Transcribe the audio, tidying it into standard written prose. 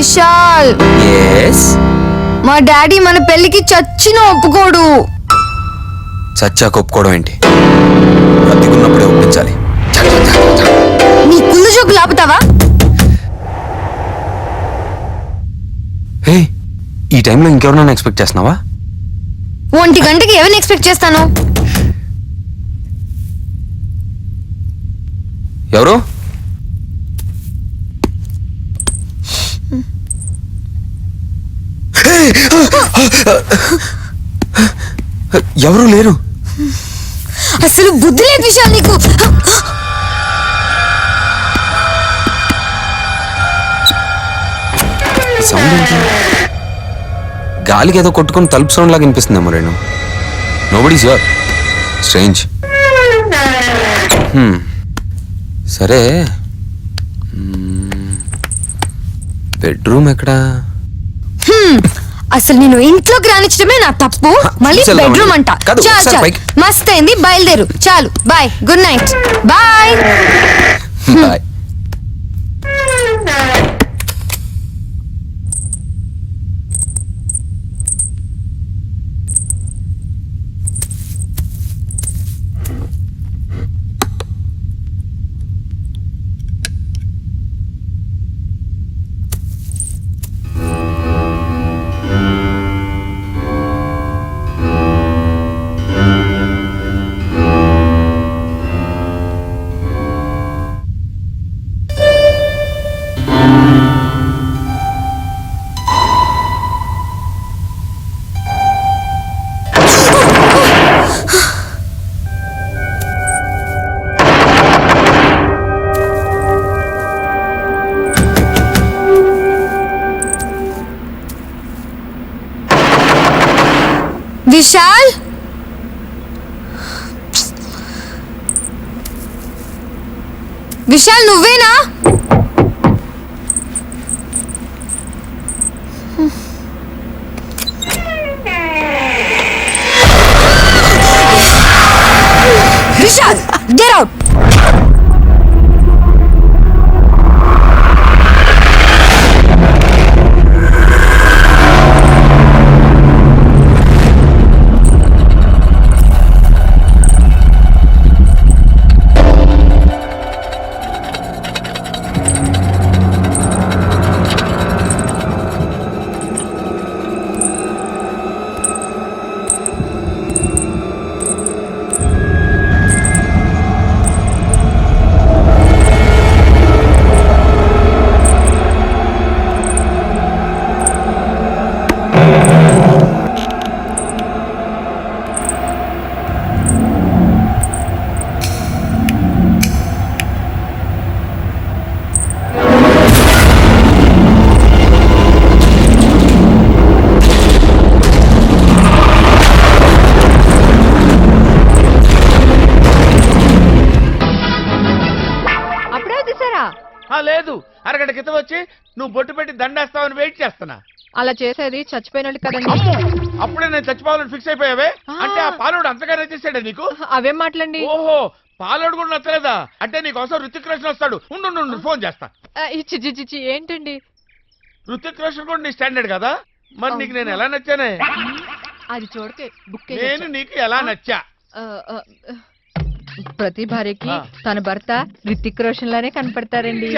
Vishal, yes. మా daddy మన పెళ్లికి చచ్చినా ఒప్పుకోడు. చచ్చాక ఒప్పుకోవడం ఏంటి? బ్రతికున్నప్పుడే ఒప్పించాలి. నీ కుళ్ళు జోకులు ఆపుతావా? హే, ఈ టైంలో ఇంకెవరన్నా ఎక్స్పెక్ట్ చేస్తున్నావా? 1 గంటకి ఎవరిని ఎక్స్పెక్ట్ చేస్తాను? ఎవరు? ఎవరు లేరు. అసలు బుద్ధి లేదు విశాల్ నీకు. సౌండ్ ఏంటి? గాలికి ఏదో కొట్టుకొని తలుపు సౌండ్ లాగా వినిపిస్తుందేమో. Renu, nobody's here. స్ట్రేంజ్. సరే, బెడ్రూమ్ ఎక్కడా? అసలు నేను ఇంట్లోకి రానిచ్చడమే నా తప్పు. మళ్ళీ బెడ్రూమ్ అంట. చాలు చాలు, మస్త్ అయింది, బయలుదేరు. చాలు, bye, good night. Bye bye. Vishal, Vishal నువ్వేనా? Vishal, get out. లేదు, అరగంట క్రితం వచ్చి నువ్వు బొట్టు పెట్టి దండేస్తావని వెయిట్ చేస్తున్నా. అలా చేసేది చచ్చిపోయినట్టు కదండి. అప్పుడే నేను చచ్చిపోవాలని ఫిక్స్ అయిపోయావే? అంటే ఆ పాలోడు అంతగా నచ్చేసాడా నీకు? అవేం మాటలండి? ఓహో, పాలోడు కూడా నచ్చలేదా? అంటే నీకోసం రుతిక్ రోషన్ వస్తాడు. ఉండు, ఫోన్ చేస్తా. చిచి ఏంటండి? రుతిక్ రోషన్ కూడా నీ స్టాండర్డ్ కదా, మరి నీకు నేను ఎలా నచ్చానే? అది చూడకే బుక్. నేను నీకు ఎలా నచ్చా? ప్రతి భార్యకి తన భర్త రితిక్ రోషన్ లానే కనపడతారండి.